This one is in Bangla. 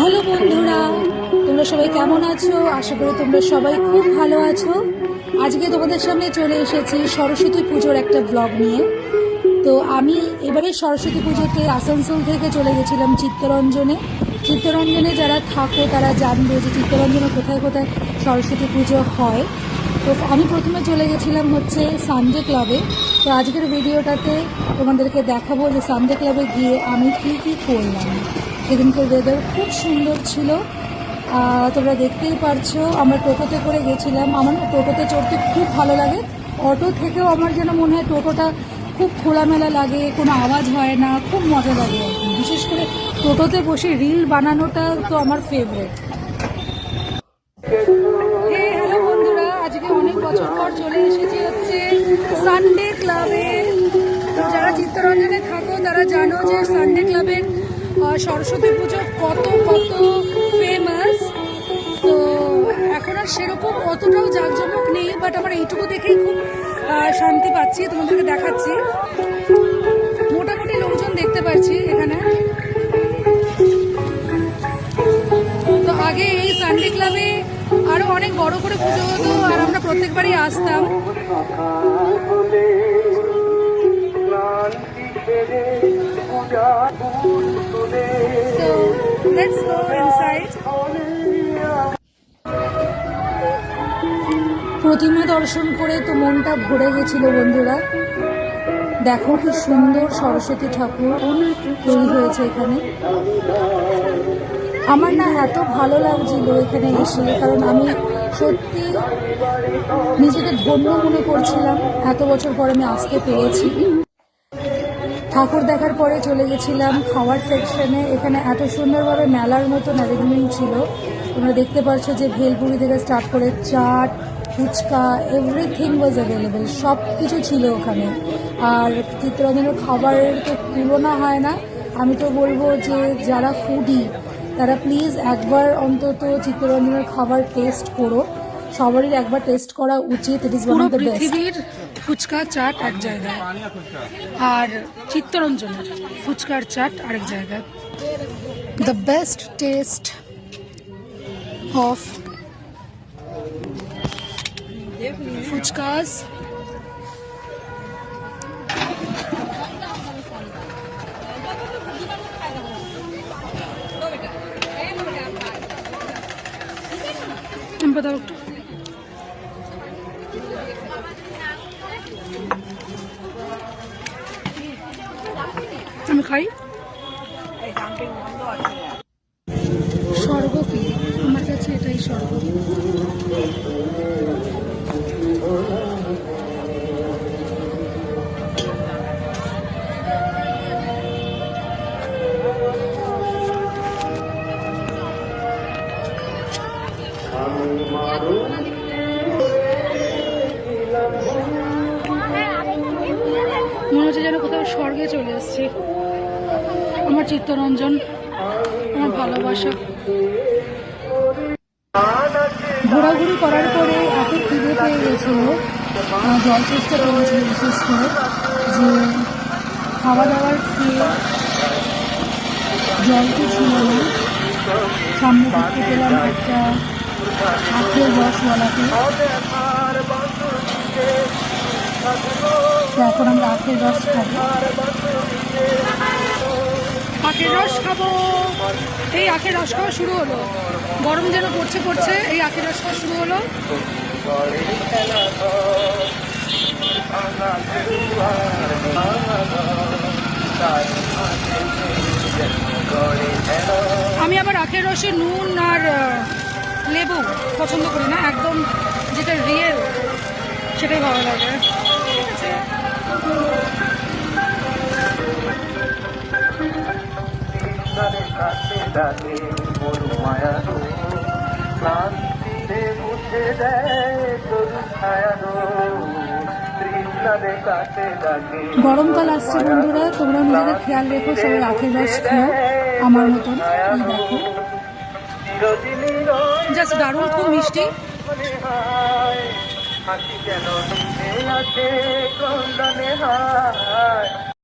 হ্যালো বন্ধুরা, তোমরা সবাই কেমন আছো? আশা করি তোমরা সবাই খুব ভালো আছো। আজকে তোমাদের সামনে চলে এসেছি সরস্বতী পুজোর একটা ব্লগ নিয়ে। তো আমি এবারে সরস্বতী পুজোতে আসানসোল থেকে চলে গেছিলাম চিত্তরঞ্জনে। চিত্তরঞ্জনে যারা থাকো তারা জানবে যে চিত্তরঞ্জনে কোথায় কোথায় সরস্বতী পুজো হয়। তো আমি প্রথমে চলে গেছিলাম হচ্ছে সানডে ক্লাবে। তো আজকের ভিডিওটাতে তোমাদেরকে দেখাবো যে সানডে ক্লাবে গিয়ে আমি কী করলাম। সেদিনকে ওয়েদার খুব সুন্দর ছিল, তোমরা দেখতেই পারছো। আমরা টোটোতে করে গেছিলাম। আমার টোটোতে চড়তে খুব ভালো লাগে। অটো থেকেও আমার যেন মনে হয় টোটোটা খুব খোলামেলা লাগে, কোনো আওয়াজ হয় না, খুব মজা লাগে আর কি। বিশেষ করে টোটোতে বসে রিল বানানোটা তো আমার ফেভারিট। হ্যালো বন্ধুরা, আজকে অনেক বছর পর চলে এসেছি হচ্ছে সানডে ক্লাবে। যারা চিত্তরঞ্জনে থাকো তারা জানো যে সানডে ক্লাবের সরস্বতী পুজো কত ফেমাস। তো এখন আর সেরকম অতটাও জাঁকজমক নেই, বাট আমার এইটুকু দেখেই খুব শান্তি পাচ্ছি। তোমাদেরকে দেখাচ্ছি, মোটামুটি লোকজন দেখতে পাচ্ছি এখানে। তো আগে এই সানডে ক্লাবে আরো অনেক বড় করে পুজো হতো, আর আমরা প্রত্যেকবারই আসতাম। So let's go inside. প্রতিমা দর্শন করে তো মনটা ভরে গেছিল বন্ধুরা। দেখো কি সুন্দর সরস্বতী ঠাকুর তৈরি হয়েছে এখানে। আমার না এত ভালো লাগছিল এখানে এসে, কারণ আমি সত্যি নিজেকে ধন্য মনে করছিলাম এত বছর পরে আমি আসতে পেরেছি। ঠাকুর দেখার পরে চলে গেছিলাম খাওয়ার সেকশনে। এখানে এত সুন্দরভাবে মেলার মতন অ্যারেঞ্জমেন্ট ছিল। তোমরা দেখতে পাচ্ছ যে ভেলপুরি থেকে স্টার্ট করে chaat, phuchka, everything was available. সব কিছু ছিল ওখানে। আর চিত্তরঞ্জনের খাবারের তো তুলনা হয় না। আমি তো বলবো যে যারা ফুডি তারা প্লিজ একবার অন্তত চিত্তরঞ্জনের খাবার টেস্ট করো। সবারই একবার টেস্ট করা উচিত। It is one of the best. Fuchka chaat এক জায়গায়, আর চিত্তরঞ্জনের ফুচকার চাট আরেক জায়গায়। The best taste of fuchkas. बताओ একটু। আমি খাই স্বর্গ কি, আমার কাছে এটাই স্বর্গ। মনে হচ্ছে যেন কোথাও স্বর্গে চলে এসেছি। আমার চিত্তরঞ্জন, আমার ভালোবাসা। ঘোরাঘুরি করার পরে এত খিদে পেয়ে গেছিল, জল চেষ্টা করেছিল বিশেষ করে, যে খাওয়া দাওয়ার খেয়ে জল তো ছিল না। সামনে দেখতে পেলাম একটা আখের রসওয়ালাকে। এখন আমরা আখের রস খাবো। আখের রস খাবো। এই আখের রস খাওয়া শুরু হলো। গরম যেন পড়ছে, এই আখের রস খাওয়া শুরু হলো। আমি আবার আখের রসে নুন আর লেবু পছন্দ করি না, একদম যেটা রিয়েল সেটাই ভালো লাগে। গরমকাল আসছে বন্ধুরা, তোমরা নিজেদের খেয়াল রেখো, সবাই আখের রস খেও আমার মতন। এই দেখো, জাস্ট দারুণ, খুব মিষ্টি। হাসি যেন আছে কন্দনে হায়